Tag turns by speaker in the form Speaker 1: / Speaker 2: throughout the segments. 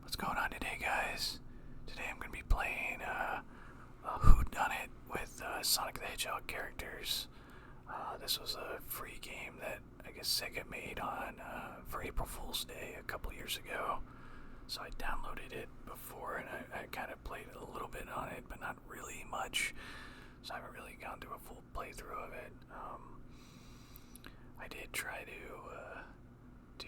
Speaker 1: What's going on today, guys? Today I'm going to be playing a Whodunit with Sonic the Hedgehog characters. This was a free game that I guess Sega made on for April Fool's Day a couple years ago. So I downloaded it before and I kind of played a little bit on it, but not really much. So I haven't really gone through a full playthrough of it. I did try to do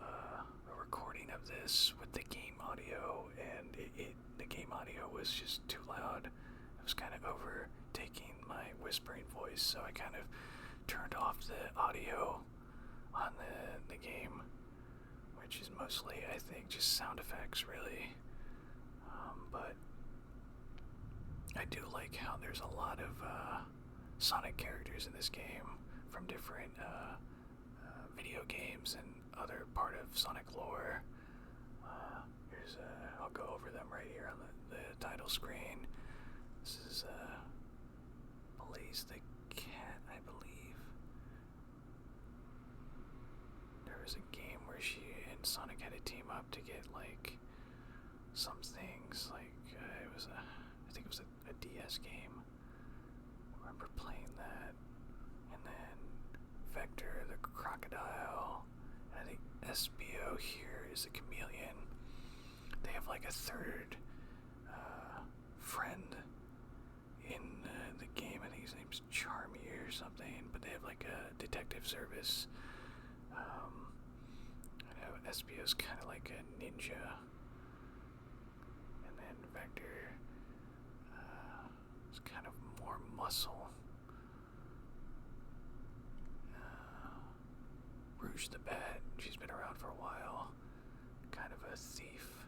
Speaker 1: a recording of this with the game audio, and the game audio was just too loud. It was kind of overtaking my whispering voice, so I kind of turned off the audio on the game, which is mostly, I think, just sound effects, really. But I do like how there's a lot of Sonic characters in this game from different video games and other part of Sonic lore. I'll go over them right here on the title screen. This is Blaze the Cat, I believe. There was a game where she and Sonic had to team up to get like some things, like I think it was a DS game. I remember playing that. And then Vector the crocodile. And I think SBO here is a chameleon. They have like a third friend in the game. I think his name's Charmy or something. But they have like a detective service. I know SBO's kind of like a ninja. And then Vector is kind of more muscle. Rouge the Bat, she's been around for a while, kind of a thief.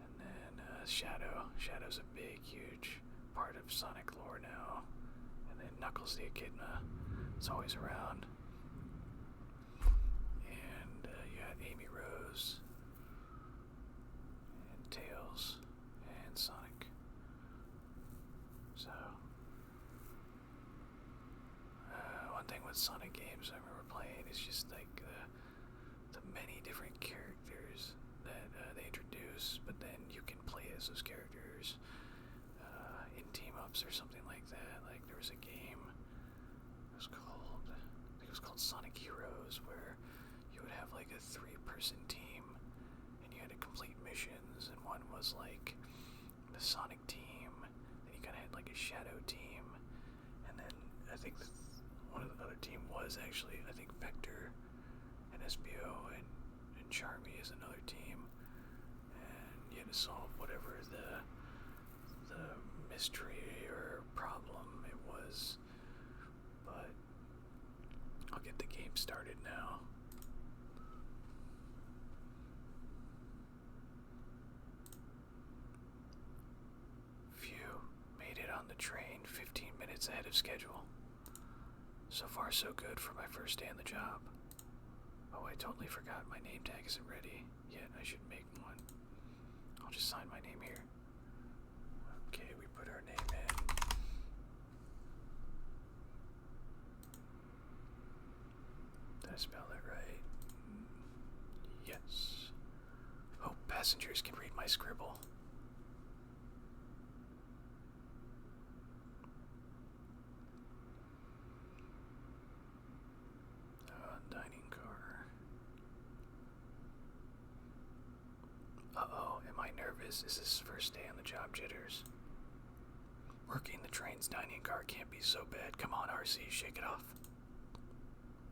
Speaker 1: And then Shadow's a big, huge part of Sonic lore now. And then Knuckles the Echidna is always around. And you got Amy Rose, and Tails, and Sonic. So, one thing with Sonic games I remember playing is just like the many different characters that they introduce, but then you can play as those characters in team-ups or something like that. Like there was a game, I think it was called Sonic Heroes, where you would have like a 3-person team and you had to complete missions, and one was like the Sonic team, then you kind of had like a Shadow team, and then I think one of the other team was actually, I think, Vector and SBO and Charmy is another team, and you had to solve whatever the mystery or problem it was. But I'll get the game started now. Phew, made it on the train 15 minutes ahead of schedule. So far, so good for my first day on the job. Oh, I totally forgot my name tag isn't ready yet. I should make one. I'll just sign my name here. Okay, we put our name in. Did I spell that right? Yes. Hope passengers can read my scribble. Dining car. Uh-oh, am I nervous? Is this first day on the job jitters? Working the train's dining car can't be so bad. Come on, RC, shake it off.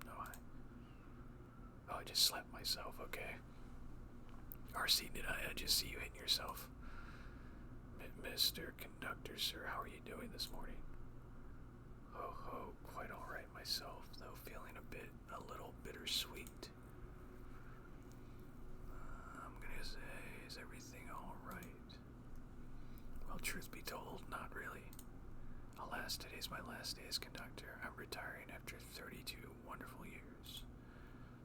Speaker 1: No, I just slapped myself, okay. RC, did I just see you hitting yourself? Mr. Conductor, sir, how are you doing this morning? Ho, quite alright myself, though feeling a little bittersweet. I'm gonna say, is everything alright? Well, truth be told, not really. Alas, today's my last day as conductor. I'm retiring after 32 wonderful years.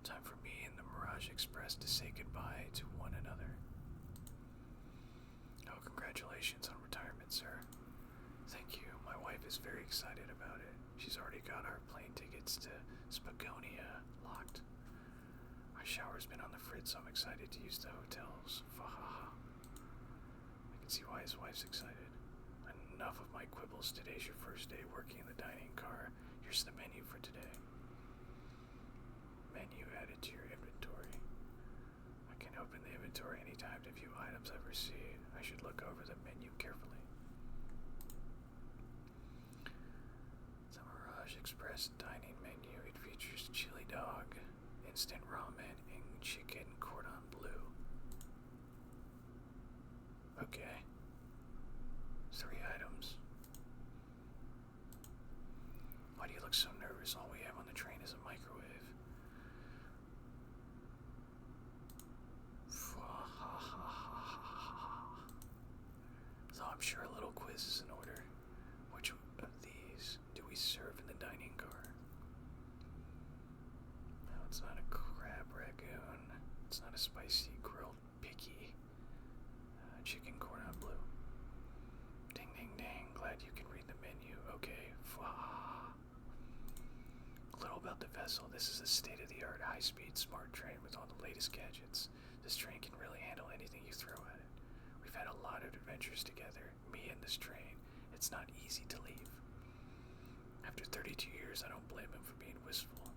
Speaker 1: Time for me and the Mirage Express to say goodbye to one another. Oh, congratulations on retirement, sir. Thank you. My wife is very excited about it. She's already got our plane tickets to Spagonia locked. I shower's been on the fritz, so I'm excited to use the hotels. Fahaha. I can see why his wife's excited. Enough of my quibbles. Today's your first day working in the dining car. Here's the menu for today. Menu added to your inventory. I can open the inventory anytime to view items I've received. I should look over the menu carefully. The Mirage Express dining menu. It features chili dog, instant ramen, and chicken cordon bleu. Okay. 3 items. Why do you look so nervous? All we have on the train is a microwave. So I'm sure a little quiz is in order. Which of these do we serve in the dining car? No, it's not a crab ragoon. It's not a spicy grilled picky. Chicken cordon bleu. Ding ding ding. Glad you can read the menu. Okay. A little about the vessel. This is a state-of-the-art high-speed smart train with all the latest gadgets. This train can really handle anything you throw at it. We've had a lot of adventures together, me and this train. It's not easy to leave. After 32 years, I don't blame him for being wistful.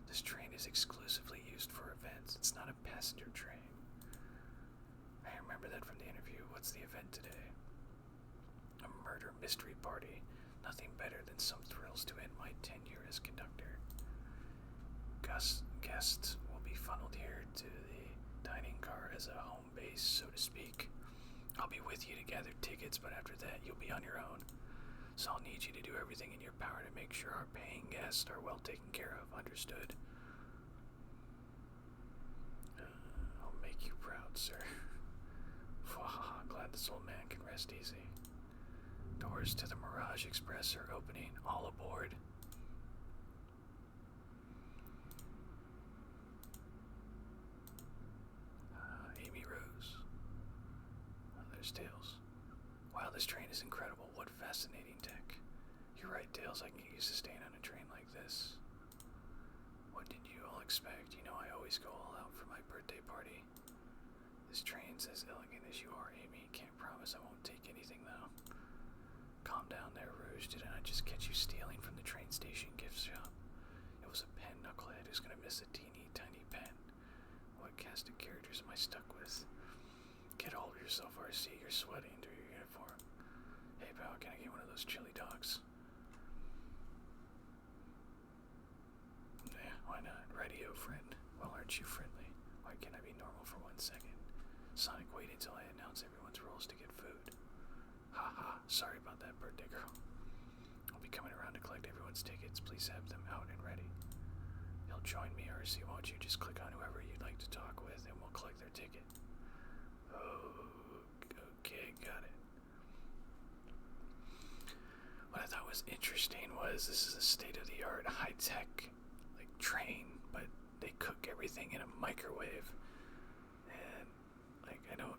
Speaker 1: This train is exclusively used for events. It's not a passenger train. I remember that from the interview. What's the event today? A murder mystery party. Nothing better than some thrills to end my tenure as conductor. Guests will be funneled here to the dining car as a home base, so to speak. I'll be with you to gather tickets, but after that, you'll be on your own. So I'll need you to do everything in your power to make sure our paying guests are well taken care of. Understood? I'll make you proud, sir. Glad this old man can rest easy. Doors to the Mirage Express are opening. All aboard. Amy Rose. Oh, there's Tails. Wow, this train is incredible. What fascinating tech. You're right, Tails. I can get used to staying on a train like this. What did you all expect? You know I always go all out for my birthday party. This train's as elegant as you are, Amy. Can't promise I won't take anything, though. Calm down there, Rouge. Didn't I just catch you stealing from the train station gift shop? It was a pen, knucklehead, who's gonna miss a teeny tiny pen. What cast of characters am I stuck with? Get hold of yourself, RC. You're sweating through your uniform. Hey, pal, can I get one of those chili dogs? Yeah, why not? Radio friend. Well, aren't you friendly? Why can't I be normal for 1 second? Sonic, wait until I announce everyone's roles to get food. Haha, sorry about that, birthday girl. I'll be coming around to collect everyone's tickets. Please have them out and ready. You'll join me, RC, won't you? Just click on whoever you'd like to talk with and we'll collect their ticket. Oh, okay, got it. What I thought was interesting was this is a state-of-the-art, high-tech, like, train, but they cook everything in a microwave. And, like, I don't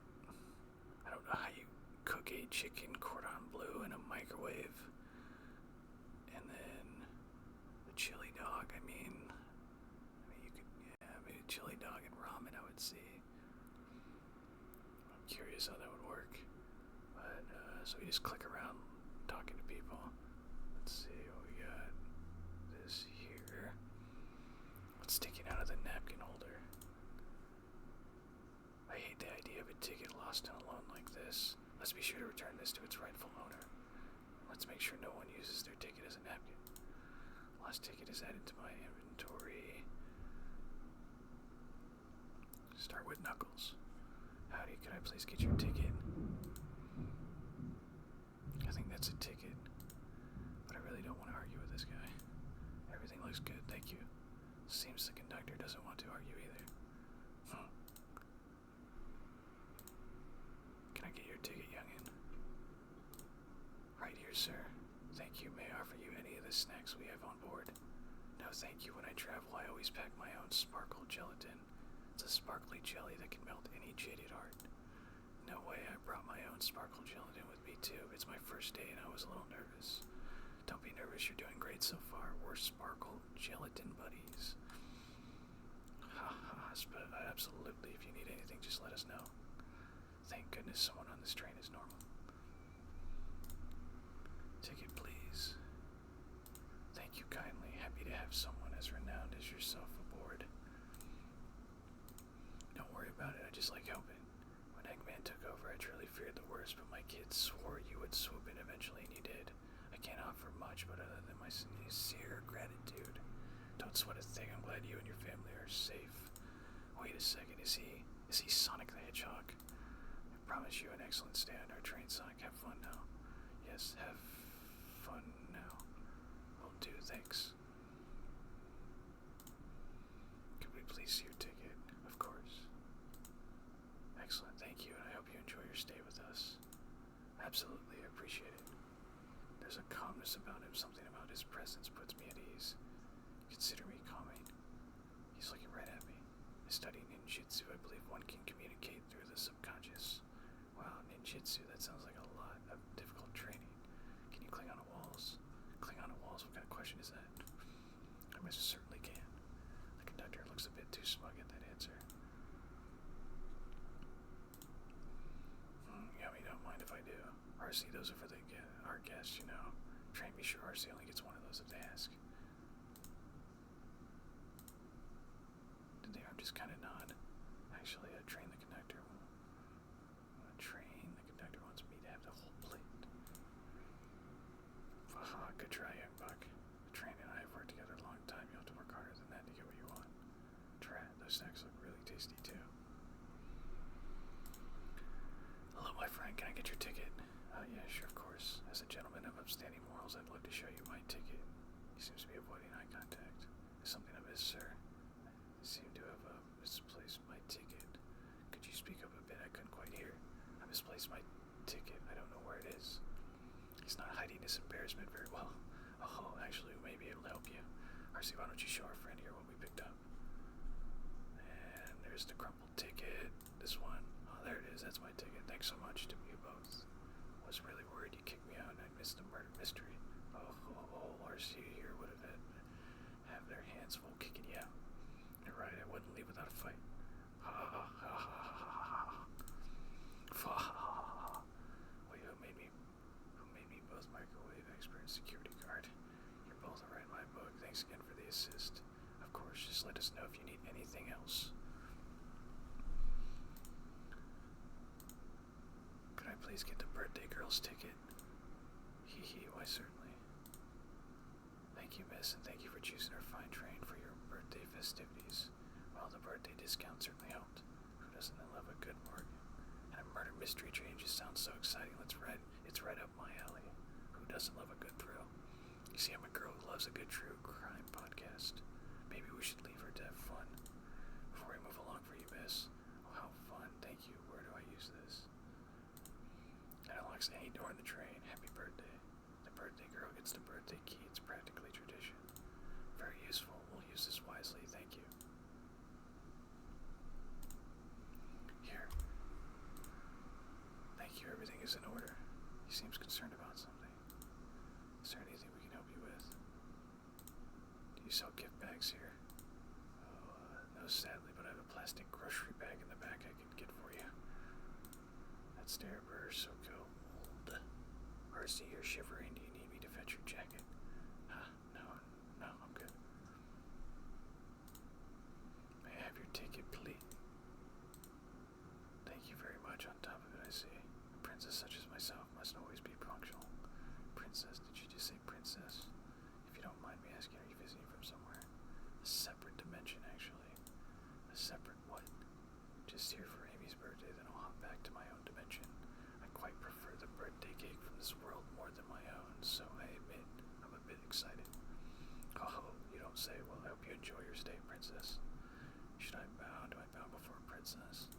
Speaker 1: know how you cook a chicken cordon bleu in a microwave. And then the chili dog, I mean you could, maybe chili dog and ramen I would see. I'm curious how that would work. But, so we just click around talking to people. Let's see what we got. This here. What's sticking out of the napkin holder? I hate the idea of a ticket lost and alone like this. Let's be sure to return this to its rightful owner. Let's make sure no one uses their ticket as a napkin. Lost ticket is added to my inventory. Start with Knuckles. Howdy, could I please get your ticket? I think that's a ticket. But I really don't want to argue with this guy. Everything looks good, thank you. Seems the conductor doesn't want to argue either. Can I get your ticket, youngin? Right here, sir. Thank you. May I offer you any of the snacks we have on board? No, thank you. When I travel, I always pack my own sparkle gelatin. It's a sparkly jelly that can melt any jaded heart. No way, I brought my own sparkle gelatin with me too. It's my first day and I was a little nervous. Don't be nervous, you're doing great so far. We're sparkle gelatin buddies. Ha ha, just let us know. Thank goodness someone on this train is normal. Ticket, please. Thank you kindly. Happy to have someone as renowned as yourself aboard. Don't worry about it, I just like helping. When Eggman took over, I truly feared the worst, but my kids swore you would swoop in eventually, and you did. I can't offer much, but other than my sincere gratitude. Don't sweat a thing, I'm glad you and your family are safe. Wait a second, is he Sonic the Hedgehog? I promise you an excellent stay on our train, Sonic. Have fun now. Yes, have fun now. Will do, thanks. Could we please see your ticket? Of course. Excellent, thank you, and I hope you enjoy your stay with us. Absolutely, I appreciate it. There's a calmness about him, something about his presence puts me at ease. Consider me calming. He's looking right at me. I study ninjutsu. I believe one can communicate through the subconscious. Wow, ninjutsu, that sounds like a lot of difficult training. Can you cling onto walls? Cling onto walls? What kind of question is that? I most certainly can. The conductor looks a bit too smug at that answer. Yummy, don't mind if I do. RC, those are for our guests, you know. Train, be sure RC only gets one of those if they ask. Did the arm just kind of nod? Actually, train the conductor. The conductor wants me to have the whole plate. Haha, good try, young buck. The train and I have worked together a long time. You'll have to work harder than that to get what you want. Try it. Those snacks look really tasty, too. Hello, my friend. Can I get your ticket? Yeah, sure, of course. As a gentleman of upstanding morals, I'd love to show you my ticket. He seems to be avoiding eye contact. Is something amiss, sir? I seem to have misplaced my ticket. Could you speak up a bit? I couldn't quite hear. I misplaced my ticket. I don't know where it is. He's not hiding his embarrassment very well. Oh, actually, we may be able to help you. RC, why don't you show our friend here what we picked up? And there's the crumpled ticket. This one. Oh, there it is. That's my ticket. Thanks so much to you both. I was really worried you kicked me out and I missed the murder mystery. RC here would have their hands full kicking you out. You're right, I wouldn't leave without a fight. Ha ha ha ha ha ha. Wait, who made me both microwave expert and security guard? You're both right in my book. Thanks again for the assist. Of course, just let us know if you need anything else. Could I please get the birthday girl's ticket? Hee, why certainly. Thank you, miss, and thank you for choosing our fine train for your birthday festivities. Well, the birthday discount certainly helped. Who doesn't love a good bargain? And a murder mystery train just sounds so exciting. It's right up my alley. Who doesn't love a good thrill? You see, I'm a girl who loves a good true crime podcast. Maybe we should leave her to have fun. Before we move along for you, miss. Oh, how fun. Thank you. Where do I use this? It unlocks any door in the train. Happy birthday. The birthday girl gets the birthday key. It's practically tradition. Very useful. We'll use this wisely. Thank you. Here. Thank you. Everything is in order. He seems concerned about something. Is there anything we can help you with? Do you sell gift bags here? Oh, no, sadly, but I have a plastic grocery bag in the back I can get for you. That stare burr so cold. RC, you're shivering. Do you need me to fetch your jacket? No, I'm good. May I have your ticket, please? Thank you very much. On top of it, I see. A princess such as myself must always be punctual. Princess? Did you just say princess? If you don't mind me asking, are you visiting from somewhere? A separate dimension, actually. A separate what? Just here for Amy's birthday, then I'll hop back to my own dimension. I quite prefer the birthday cake from this world more than my own, so I admit I'm a bit excited. Oh, you don't say. Well, I hope you enjoy your stay, princess. Should I bow? Do I bow before a princess?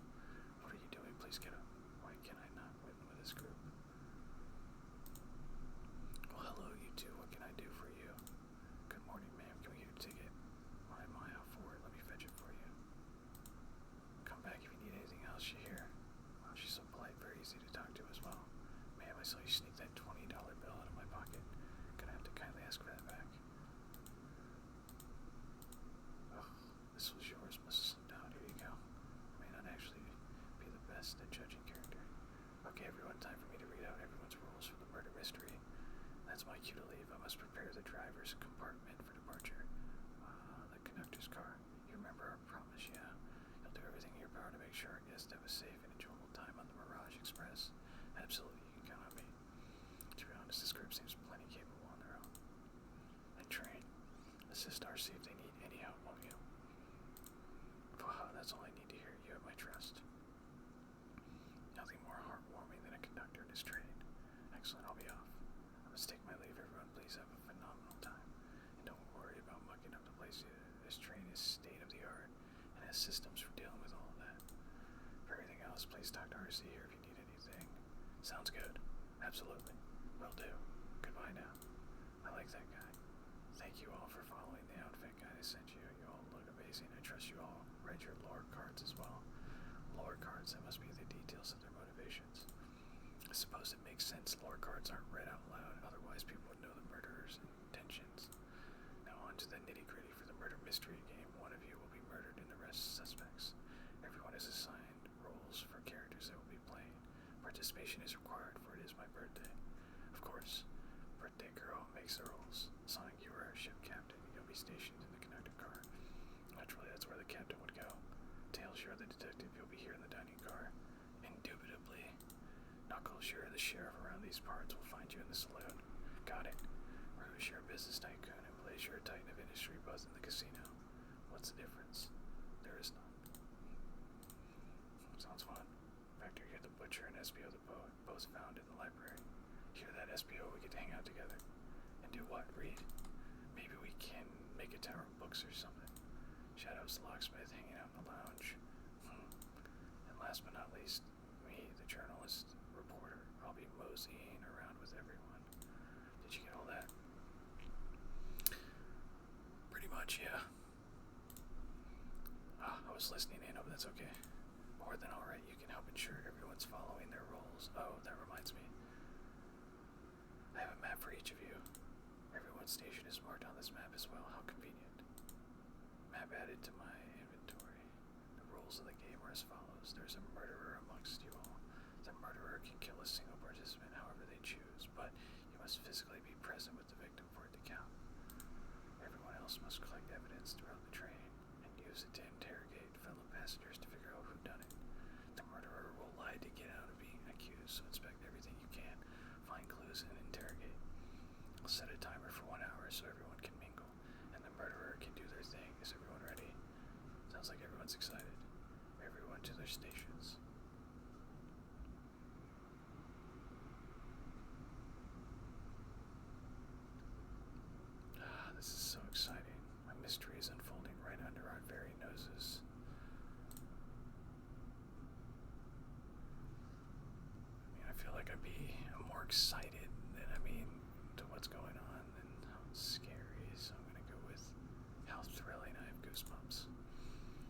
Speaker 1: What are you doing? Please get up. Why can I not win with this group? Well, hello, you two. What can I do for you? Good morning, ma'am. Can we get your ticket? My, how forward. Let me fetch it for you. Come back if you need anything else. You hear? Wow, she's so polite. Very easy to talk to as well. Ma'am, I saw you sneak that $20 bill out of my pocket. Gonna have to kindly ask for that back. Oh, this was yours. Must have slipped out. Here you go. I may not actually sure our guests have a safe and enjoyable time on the Mirage Express. Absolutely, you can count on me. To be honest, this group seems plenty capable on their own. And train. Assist RC if they need any help, won't you? Wow, that's all I need to hear. You have my trust. Nothing more heartwarming than a conductor in his trade. Excellent, I'll be off. I must take my leave, everyone. Please have a phenomenal time. And don't worry about mucking up the place. This train is state-of-the-art and has systems for dealing with all of that. For everything else, please talk to RC here if you need anything. Sounds good. Absolutely. Will do. Goodbye now. I like that guy. Thank you all for following the outfit guide I sent you. You all look amazing. I trust you all read your lore cards as well. Lore cards, that must be the details of their motivations. I suppose it makes sense lore cards aren't read out loud, otherwise people would know the murderer's intentions. Now on to the nitty-gritty for the murder mystery game. One of you will be murdered and the rest suspects. Everyone is assigned roles for characters that will be playing. Participation is required, for it is my birthday. Of course, birthday girl makes the rules. Sonic, you are our ship captain. You'll be stationed in the conductor car. Naturally, that's where the captain would go. Tails, you're the detective. You'll be here in the dining car. Indubitably. Knuckles, you're the sheriff around these parts. We'll find you in the saloon. Got it. Rouge, you're a business tycoon. And Blaze, you're a titan of industry, both in the casino. What's the difference? There is none. Sounds fun. Vector, you're the butcher, and SBO the poet, both found in the library. Hear that, SBO? We get to hang out together. And do what? Read? Maybe we can make a tower of books or something. Shadow's the locksmith hanging out in the lounge. And last but not least, me, the journalist, reporter. I'll be moseying around with everyone. Did you get all that? Pretty much, yeah. I was listening in. Hope that's okay. More than alright. You can help ensure everyone's following their roles. Oh, that reminds me. I have a map for each of you. Everyone's station is marked on this map as well. How convenient. Map added to my inventory. The rules of the game are as follows. There's a murderer amongst you all. The murderer can kill a single participant however they choose, but you must physically be present with the victim for it to count. Everyone else must collect evidence throughout the train and use it to interrogate fellow passengers to figure out who done it. The murderer will lie to get out of being accused, so inspect everything you can, find clues, and interrogate. I'll set a timer for 1 hour so everyone can mingle, and the murderer can do their thing. Is everyone ready? Sounds like everyone's excited. Everyone to their stations. This is so exciting. My mystery is unfolding right under our very noses. I feel like I'd be more excited than, to what's going on than how scary, so I'm gonna go with how thrilling. I have goosebumps.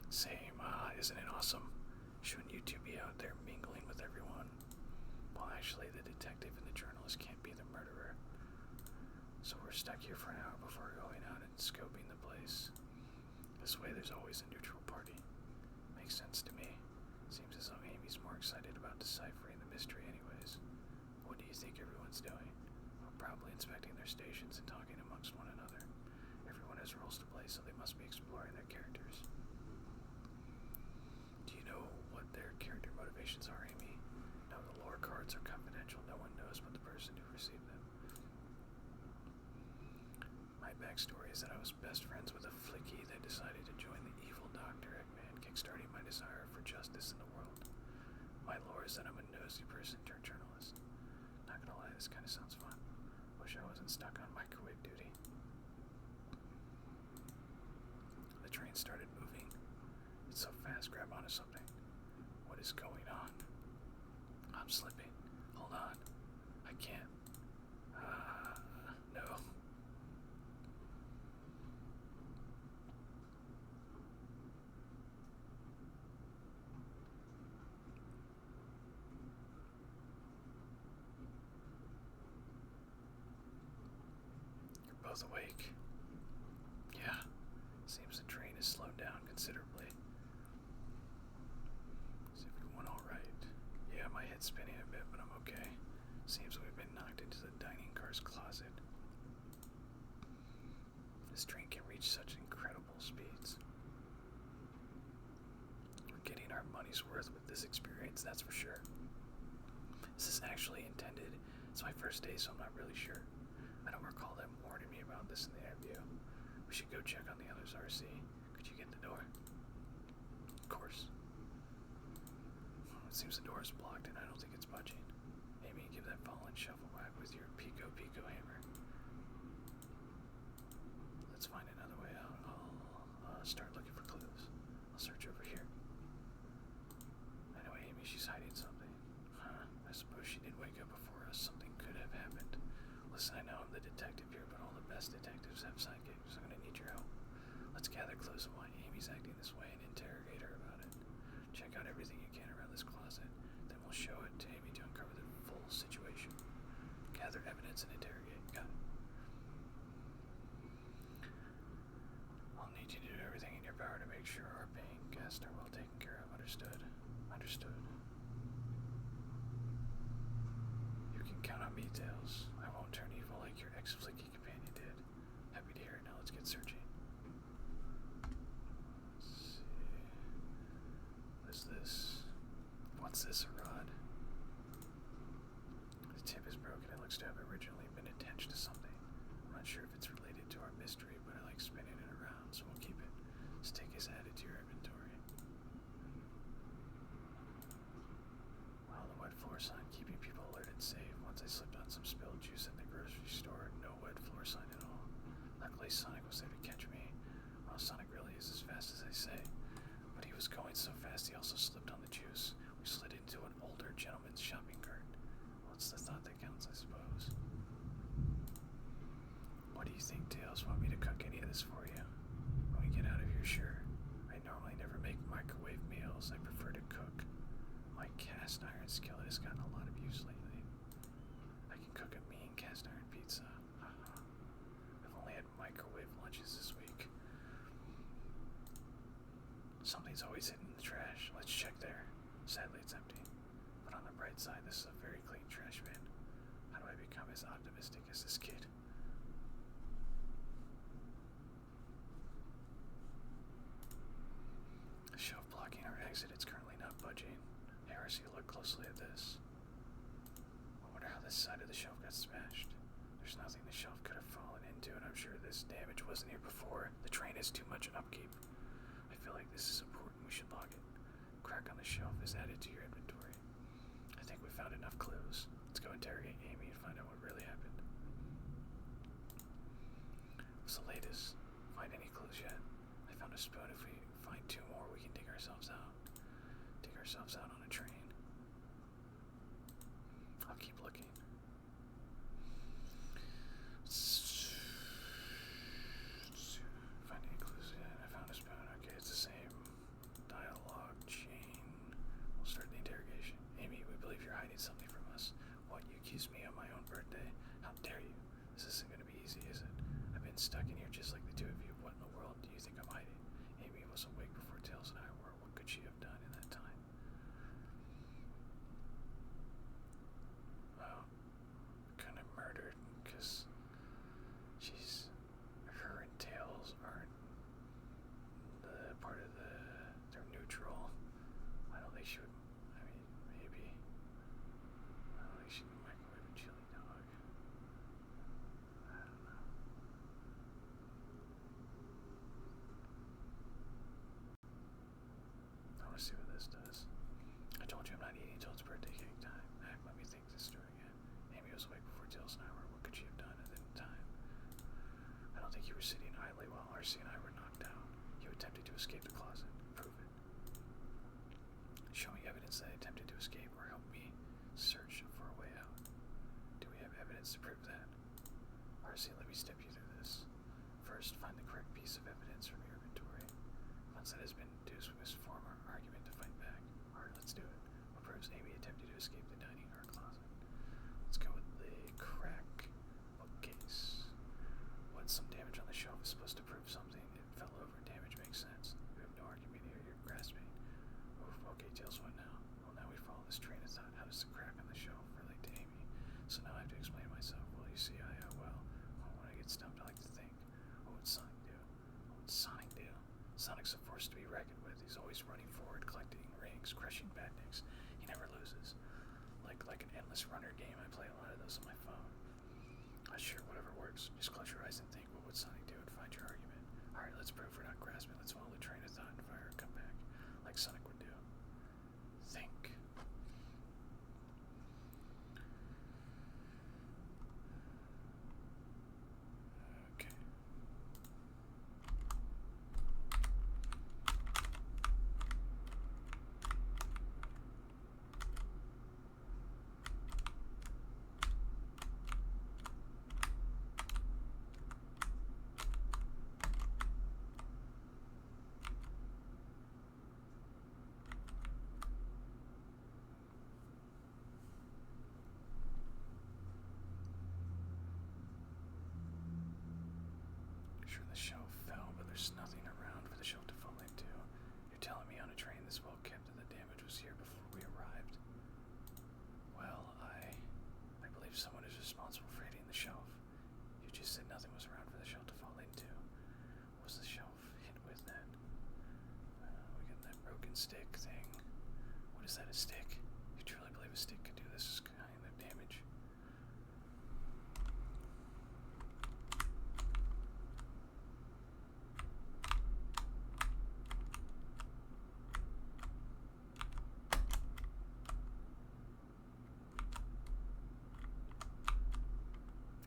Speaker 1: Same, isn't it awesome? Shouldn't you two be out there mingling with everyone? Well, actually, the detective and the journalist can't be the murderer. So we're stuck here for an hour before going out and scoping the place. This way there's always a neutral party. Makes sense to me. Seems as though Amy's more excited about deciphering the mystery anyways. What do you think everyone's doing? Well, probably inspecting their stations and talking amongst one another. Everyone has roles to play, so they must be exploring their characters. Do you know what their character motivations are, Amy? No, the lore cards are confidential. No one knows but the person who received them. My backstory is that I was best friends with a flicky that decided to join the evil Dr. Eggman, kickstarting my desire for justice in the world. My lore is that I'm a nosy person turned journalist. Not gonna lie, this kinda sounds fun. Wish I wasn't stuck on microwave duty. The train started moving. It's so fast, grab onto something. What is going on? I'm slipping. Hold on. I can't. No. You're both awake. Yeah. Seems the train has slowed down considerably. Is everyone alright? Yeah, my head's spinning a bit, but I'm okay. Seems we've been knocked into the dining car's closet. This train can reach such incredible speeds. We're getting our our money's worth with this experience, that's for sure. This is actually intended. It's my first day, so I'm not really sure. I don't recall them warning me about this in the interview. We should go check on the others, RC. Could you get the door? Of course. It seems the door is blocked and I don't think it's budging. Amy, give that fallen shovel whack with your Pico hammer. Let's find another way out. I'll start looking for clues. I'll search over here. Anyway, Amy, she's hiding something. Huh, I suppose she did wake up before us. Something could have happened. Listen, I know I'm the detective here, but all the best detectives have sidekicks. I'm gonna need your help. Let's gather clues on why Amy's acting this way and interrogate her about it. Check out everything you can around this closet. Then we'll show it to Amy to uncover the full situation. Gather evidence and interrogate. Got it. I'll need you to do everything in your power to make sure our paying guests are well taken care of. Understood? Understood. You can count on me, Tails. I won't turn evil like your ex-flicky companion did. Happy to hear it. Now let's get searching. Let's see. What is this? What's this, a rod? The tip is broken. It looks to have originally been attached to something. I'm not sure if it's related to our mystery, but I like spinning it around, so we'll keep it. Stick is added to your inventory. Wow, the wet floor sign, keeping people alert and safe. Once I slipped on some spilled juice at the grocery store, no wet floor sign at all. Luckily, Sonic was there to catch me. Well, Sonic really is as fast as I say. But he was going so fast, he also slipped on the juice. We slid into an older gentleman's shopping cart. Well, it's the thought that counts, I suppose. What do you think, Tails? Want me to cook any of this for you? When we get out of here, sure. I normally never make microwave meals. I prefer to cook. My cast iron skillet has gotten a lot of use lately. I can cook a mean cast iron pizza. I've only had microwave lunches this week. Something's always hidden in the trash. Let's check there. Sadly, it's empty. But on the bright side, this is a very clean trash bin. How do I become as optimistic as this kid? The shelf blocking our exit, it's currently not budging. Hey, RC, look closely at this. I wonder how this side of the shelf got smashed. There's nothing the shelf could have fallen into, and I'm sure this damage wasn't here before. The train has too much upkeep. I feel like this is important. We should log it. Crack on the shelf is added to your inventory. I think we found enough clues. Let's go interrogate Amy and find out what really happened. What's the latest? Find any clues yet? I found a spoon. If we find 2 more, we can dig ourselves out. Dig ourselves out on a train. I'll keep looking. Find any clues yet? I found a spoon. Okay, it's the same dialogue chain. We'll start the interrogation. Amy, we believe you're hiding something from us. What, you accused me on my own birthday? How dare you? This isn't going to be easy, is it? I've been stuck in here just like the two of you. What in the world do you think I'm hiding? Amy was awake before Tails and I were. What could she have done in that time? Well, kind of murdered, because her and Tails aren't the part of they're neutral. I don't think she would, maybe. I don't think she would microwave a chili dog. I don't know. I want to see what this does. I told you I'm not eating until it's birthday cake time. Let me think this through again. Amy was awake before Tails and I were. What could she have done at that time? I don't think you were sitting idly while RC and I were knocked down. You attempted to escape the closet. Prove it. Show me evidence that I attempted to escape or help me search for a way out. Do we have evidence to prove that? RC, let me step you through this. First, find the correct piece of evidence from your inventory. Once that has been deduced, we must form our argument to fight back. Alright, let's do it. What proves Amy attempted to escape the dining car closet? Let's go with the crack bookcase. What's some damage on the shelf is supposed to prove something. It fell over. Damage makes sense. We have no argument here. You're grasping. Oof, okay, Tails, what now? Well, now we follow this train of thought. How does the crack on the shelf relate to Amy? So now I have to explain myself. Well, you see, when I get stumped, I like to think. What would Sonic do? What would Sonic do? Sonic's a force to be reckoned with. He's always running forward, collecting rings. things, crushing badniks. He never loses. Like an endless runner game, I play a lot of those on my phone. Sure, whatever works. Just close your eyes and think, what would Sonic do, and find your argument. Alright, let's prove we're not grasping. Let's follow the train of thought and fire a comeback, like Sonic would do. Think. Okay. Sure, the shelf fell, but there's nothing around for the shelf to fall into. You're telling me on a train this well kept and the damage was here before we arrived? Well, I believe someone is responsible for hitting the shelf. You just said nothing was around for the shelf to fall into. What was the shelf hit with then? We got that broken stick thing. What is that, a stick? You truly believe a stick could do this kind of damage?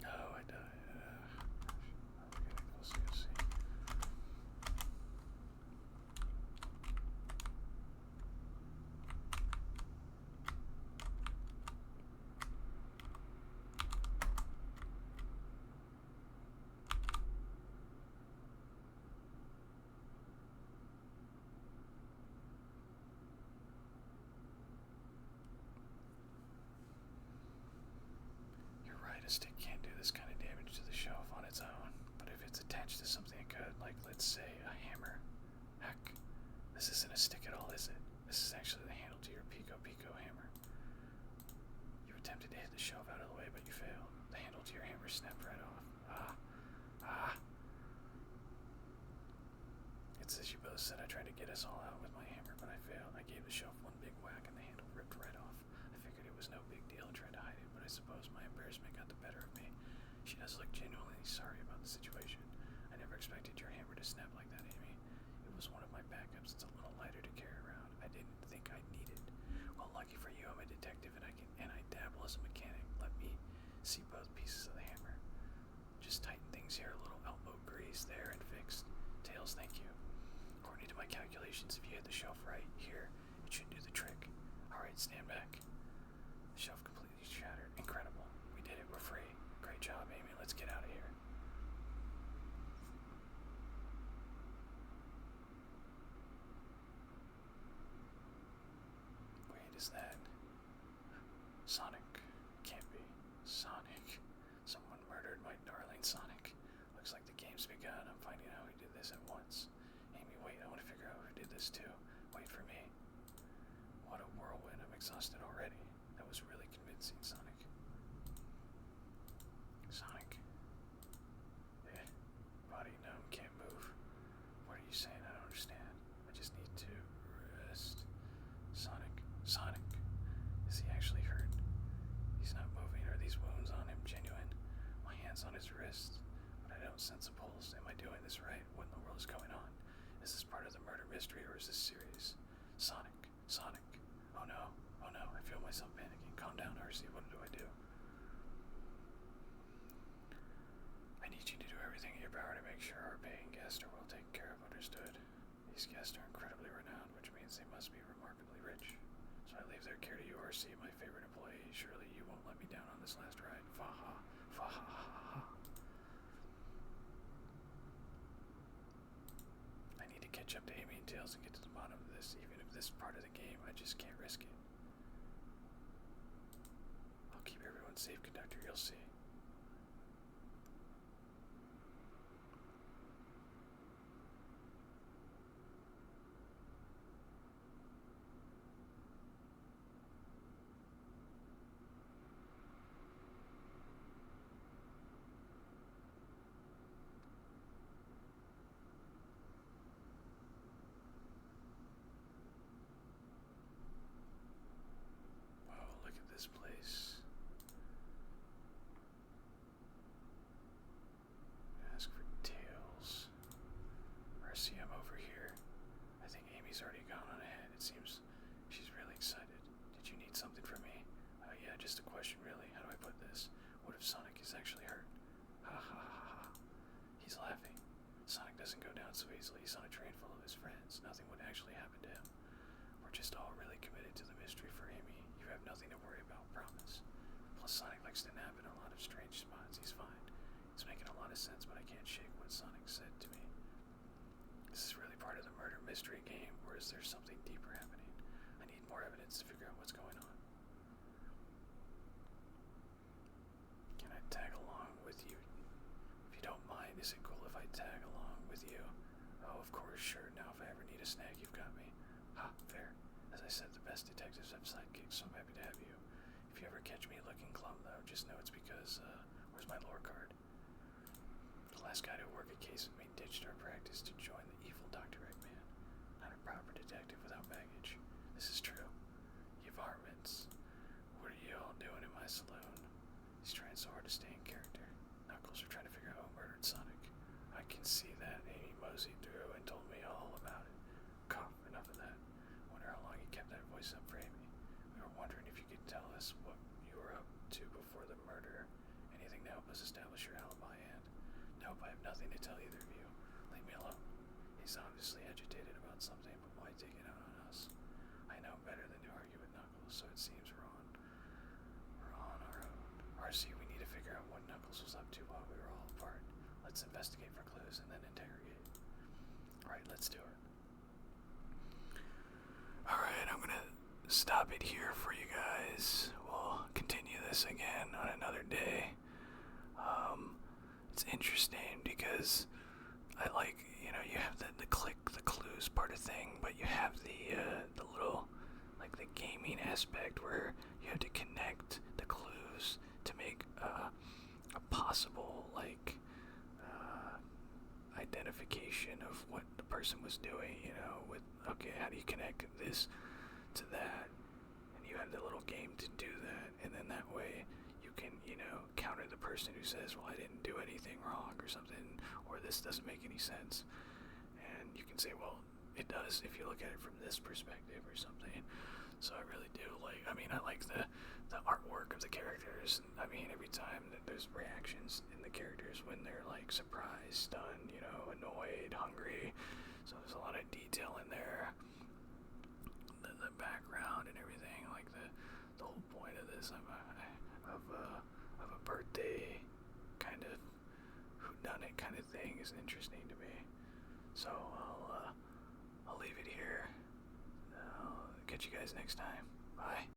Speaker 1: Oh, I died. We're getting close to see. You're right, a stick can't do this kind of damage to the shelf on its own, but if it's attached to something it could, like, let's say, a hammer. Heck, this isn't a stick at all, is it? This is actually the handle to your Pico Pico hammer. You attempted to hit the shelf out of the way, but you failed. The handle to your hammer snapped right off. Ah. It's as you both said, I tried to get us all out with my hammer, but I failed. I gave the shelf one big whack and the handle ripped right off. I figured it was no big deal and tried to hide it, but I suppose my embarrassment got the better of me. She does look genuinely sorry about the situation. I never expected your hammer to snap like that, Amy. It was one of my backups. It's a little lighter to carry around. I didn't think I'd need it. Well, lucky for you, I'm a detective and I dabble as a mechanic. Let me see both pieces of the hammer. Just tighten things here, a little elbow grease there and fixed. Tails, thank you. According to my calculations, if you hit the shelf right here, it should do the trick. Alright, stand back. The shelf completely shattered. Incredible. We did it. We're free. Great job, Amy. Let's get out of here. Wait, is that Sonic? Can't be. Sonic. Someone murdered my darling Sonic. Looks like the game's begun. I'm finding out who did this at once. Amy, wait. I want to figure out who did this too. Wait for me. What a whirlwind. I'm exhausted already. That was really convincing, Sonic. Sonic. Body numb, can't move. What are you saying? I don't understand. I just need to rest. Sonic. Is he actually hurt? He's not moving. Are these wounds on him genuine? My hand's on his wrist, but I don't sense a pulse. Am I doing this right? What in the world is going on? Is this part of the murder mystery or is this serious? Sonic. Oh no. I feel myself panicking. Calm down, RC. What do I do? I need you to do everything in your power to make sure our paying guests are well taken care of. Understood? These guests are incredibly renowned, which means they must be remarkably rich. So I leave their care to you, RC, my favorite employee. Surely you won't let me down on this last ride. Fa ha ha. I need to catch up to Amy and Tails and get to the bottom of this. Even if this part of the game, I just can't risk it. I'll keep everyone safe, conductor. You'll see. just a question, really. How do I put this? What if Sonic is actually hurt? Ha ha ha ha. He's laughing. Sonic doesn't go down so easily. He's on a train full of his friends. Nothing would actually happen to him. We're just all really committed to the mystery for Amy. You have nothing to worry about, promise. Plus, Sonic likes to nap in a lot of strange spots. He's fine. It's making a lot of sense, but I can't shake what Sonic said to me. Is this really part of the murder mystery game, or is there something deeper happening? I need more evidence to figure out what's going on. Can I tag along with you? If you don't mind, is it cool if I tag along with you? Oh, of course, sure. Now if I ever need a snack, you've got me. Ha, fair. As I said, the best detectives have sidekicks, so I'm happy to have you. If you ever catch me looking glum, though, just know it's because, where's my lore card? The last guy to work a case with me ditched our practice to join the evil Dr. Eggman. Not a proper detective without baggage. This is true. You varmints. What are you all doing in my saloon? He's trying so hard to stay in character. Knuckles are trying to figure out who murdered Sonic. I can see that. Amy moseyed through and told me all about it. Cough, enough of that. Wonder how long you kept that voice up for Amy. We were wondering if you could tell us what you were up to before the murder. Anything to help us establish your alibi, and nope, I have nothing to tell either of you. Leave me alone. He's obviously agitated about something, but why take it out on us? I know better than to argue with Knuckles, so it seems we're on our own. RC, we need to figure out what Knuckles was up to while we were all apart. Let's investigate for clues and then interrogate. Alright, let's do it. Alright, I'm gonna stop it here for you guys. We'll continue this again on another day. It's interesting because I like, you have the clues part of thing, but you have the little, like the gaming aspect where you have to connect the clues to make a possible, identification of what the person was doing, with, okay, how do you connect this to that? And you have the little game to do that, and then that way you can, counter the person who says, well, I didn't do anything wrong or something, or this doesn't make any sense. And you can say, well, it does if you look at it from this perspective or something. So I really do I like the artwork of the characters. Every time that there's reactions in the characters when they're surprised, stunned, annoyed, hungry. So there's a lot of detail in there. The background and everything, the whole point of this of a birthday kind of whodunit kind of thing is interesting to me. So I'll leave it here. I'll catch you guys next time. Bye.